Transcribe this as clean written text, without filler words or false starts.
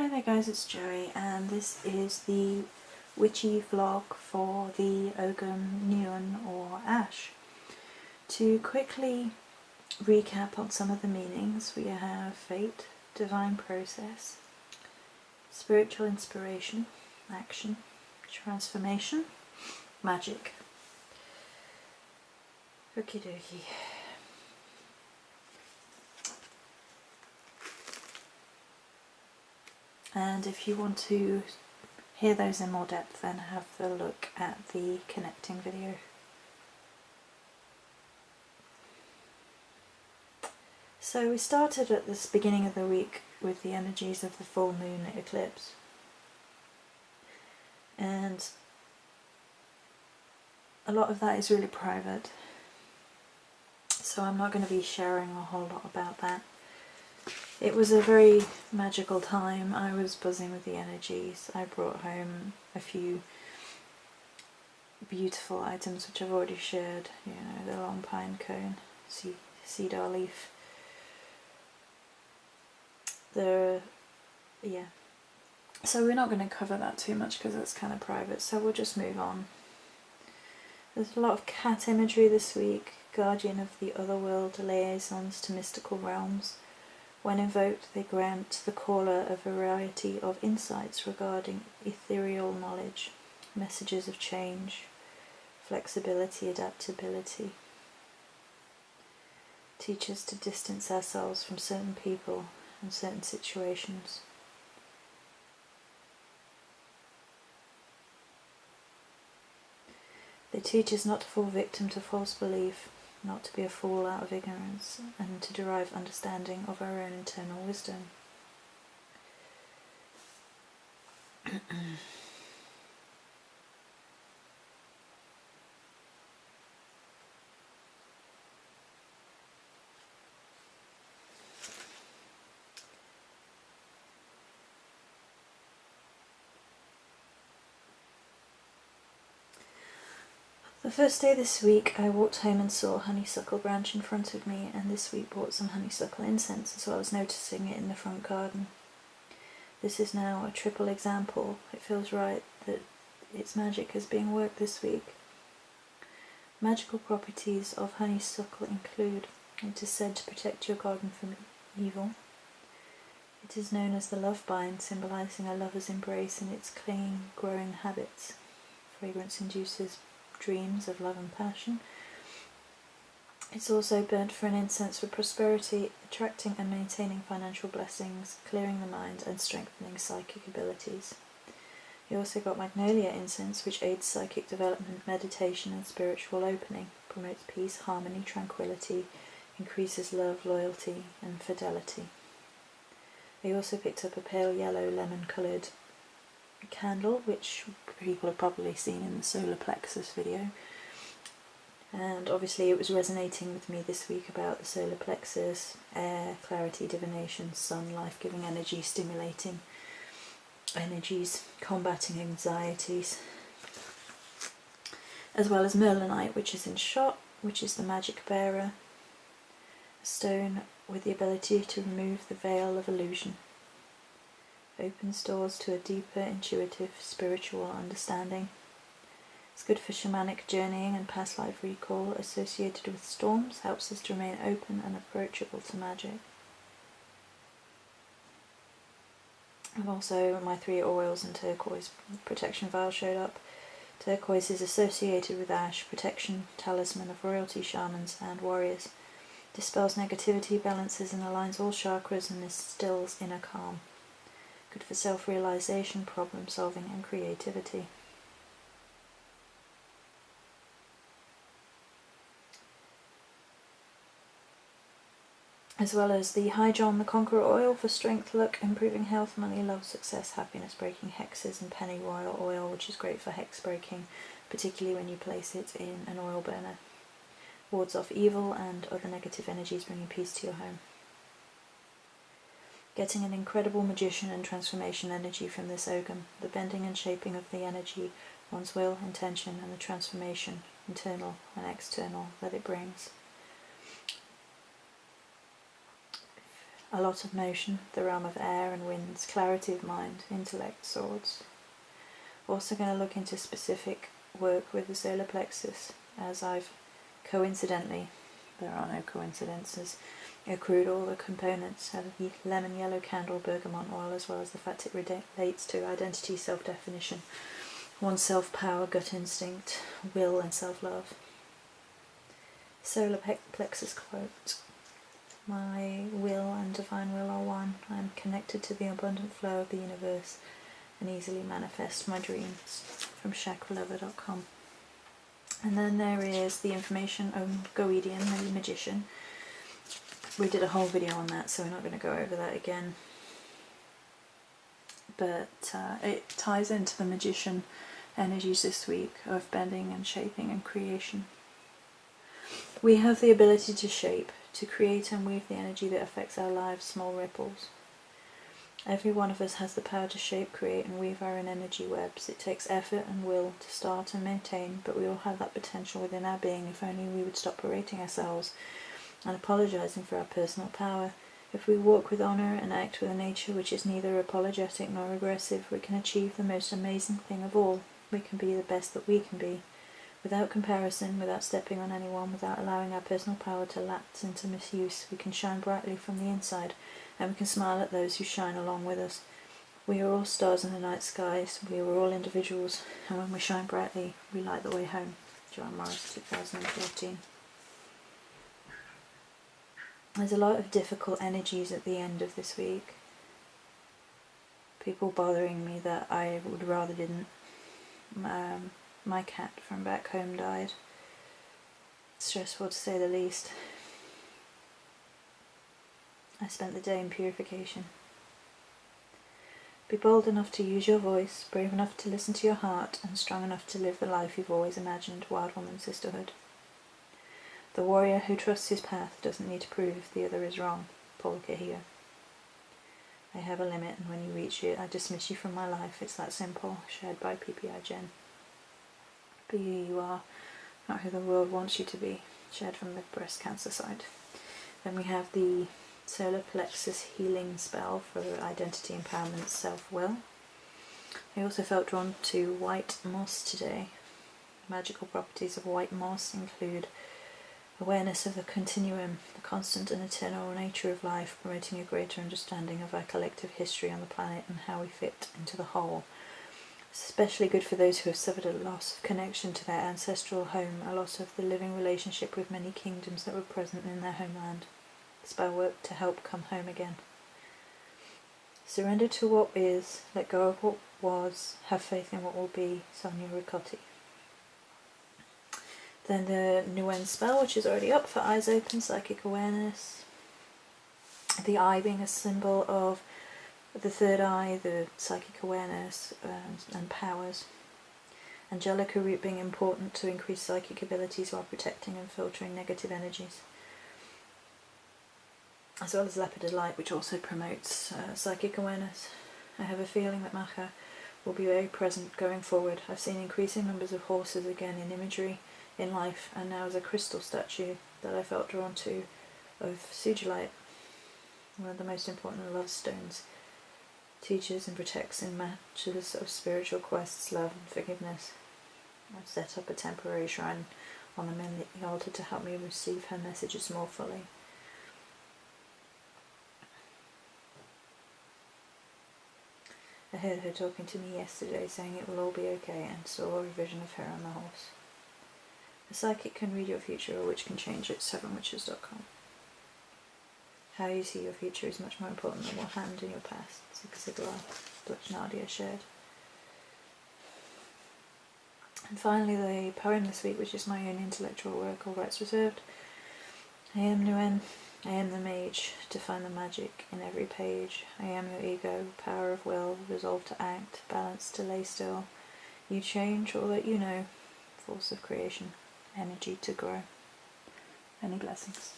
Hi there guys, it's Joey and this is the witchy vlog for the Ogham, Nuin or Ash. To quickly recap on some of the meanings, we have fate, divine process, spiritual inspiration, action, transformation, magic. Okie dokie. And if you want to hear those in more depth, then have a look at the connecting video. So we started at the beginning of the week with the energies of the full moon eclipse. And a lot of that is really private, so I'm not going to be sharing a whole lot about that. It was a very magical time. I was buzzing with the energies. I brought home a few beautiful items which I've already shared, you know, the long pine cone, cedar leaf, yeah. So we're not going to cover that too much because it's kind of private, so we'll just move on. There's a lot of cat imagery this week, guardian of the other world, liaisons to mystical realms. When invoked, they grant the caller a variety of insights regarding ethereal knowledge, messages of change, flexibility, adaptability. Teach us to distance ourselves from certain people and certain situations. They teach us not to fall victim to false belief, not to be a fool out of ignorance, and to derive understanding of our own internal wisdom. The first day this week I walked home and saw a honeysuckle branch in front of me, and this week bought some honeysuckle incense as well as noticing it in the front garden. This is now a triple example. It feels right that its magic is being worked this week. Magical properties of honeysuckle include: it is said to protect your garden from evil. It is known as the love bind, symbolising a lover's embrace and its clinging, growing habits. Fragrance induces dreams of love and passion. It's also burnt for an incense for prosperity, attracting and maintaining financial blessings, clearing the mind and strengthening psychic abilities. You also got magnolia incense, which aids psychic development, meditation and spiritual opening, promotes peace, harmony, tranquility, increases love, loyalty and fidelity. I also picked up a pale yellow lemon coloured candle, which people have probably seen in the solar plexus video, and obviously it was resonating with me this week about the solar plexus, air, clarity, divination, sun, life-giving energy, stimulating energies, combating anxieties, as well as merlinite, which is in shot, which is the magic bearer, a stone with the ability to remove the veil of illusion. Opens doors to a deeper, intuitive, spiritual understanding. It's good for shamanic journeying and past life recall. Associated with storms, helps us to remain open and approachable to magic. And also my 3 oils and turquoise protection vial showed up. Turquoise is associated with ash, protection, talisman of royalty, shamans and warriors. Dispels negativity, balances and aligns all chakras and instills inner calm. Good for self-realization, problem solving and creativity. As well as the High John the Conqueror oil for strength, luck, improving health, money, love, success, happiness, breaking hexes, and pennyroyal oil, which is great for hex breaking, particularly when you place it in an oil burner. Wards off evil and other negative energies, bringing peace to your home. Getting an incredible magician and transformation energy from this Ogham, the bending and shaping of the energy, one's will, intention, and the transformation, internal and external, that it brings. a lot of motion, the realm of air and winds, clarity of mind, intellect, swords. Also going to look into specific work with the solar plexus, as I've coincidentally, there are no coincidences, accrued all the components of the lemon yellow candle bergamot oil, as well as the fact it relates to identity, self-definition, one's self-power, gut instinct, will and self-love. Solar plexus quote: "My will and divine will are one. I am connected to the abundant flow of the universe and easily manifest my dreams." From chakralover.com. And then there is the information on Goedian, the magician. We did a whole video on that, so we're not going to go over that again. But it ties into the magician energies this week of bending and shaping and creation. We have the ability to shape, to create and weave the energy that affects our lives, small ripples. Every one of us has the power to shape, create and weave our own energy webs. It takes effort and will to start and maintain, but we all have that potential within our being if only we would stop berating ourselves and apologising for our personal power. If we walk with honour and act with a nature which is neither apologetic nor aggressive, we can achieve the most amazing thing of all. We can be the best that we can be, without comparison, without stepping on anyone, without allowing our personal power to lapse into misuse. We can shine brightly from the inside, and we can smile at those who shine along with us. We are all stars in the night skies, we are all individuals, and when we shine brightly, we light the way home. John Morris, 2014. There's a lot of difficult energies at the end of this week. People bothering me that I would rather didn't. My cat from back home died. Stressful to say the least. I spent the day in purification. Be bold enough to use your voice, brave enough to listen to your heart, and strong enough to live the life you've always imagined. Wild Woman Sisterhood. The warrior who trusts his path doesn't need to prove the other is wrong. Paul Cahillo. I have a limit, and when you reach it, I dismiss you from my life. It's that simple. Shared by PPI Jen. Be who you are, not who the world wants you to be. Shared from the breast cancer side. Then we have the solar plexus healing spell for identity, empowerment, self-will. I also felt drawn to white moss today. Magical properties of white moss include awareness of the continuum, the constant and eternal nature of life, promoting a greater understanding of our collective history on the planet and how we fit into the whole. It's especially good for those who have suffered a loss of connection to their ancestral home, a loss of the living relationship with many kingdoms that were present in their homeland. Spell work to help come home again. Surrender to what is, let go of what was, have faith in what will be. Sonia Ricotti. Then the Nuin spell, which is already up, for eyes open, psychic awareness. The eye being a symbol of the third eye, the psychic awareness and powers. Angelica root being important to increase psychic abilities while protecting and filtering negative energies. As well as leopard light, which also promotes psychic awareness. I have a feeling that Macha will be very present going forward. I've seen increasing numbers of horses again in imagery, in life, and now as a crystal statue that I felt drawn to of sugilite, one of the most important love stones. Teaches and protects in matches of spiritual quests, love and forgiveness. I've set up a temporary shrine on the altar to help me receive her messages more fully. I heard her talking to me yesterday, saying it will all be okay, and saw a vision of her on the horse. A psychic can read your future, or witch can change it. 7witches.com. How you see your future is much more important than what happened in your past. Zig Ziglar, which Nadia shared. And finally, the poem this week, which is my own intellectual work, all rights reserved. I am Nuin. I am the mage, to find the magic in every page. I am your ego, power of will, resolve to act, balance to lay still. You change all that you know, force of creation, energy to grow. Many blessings.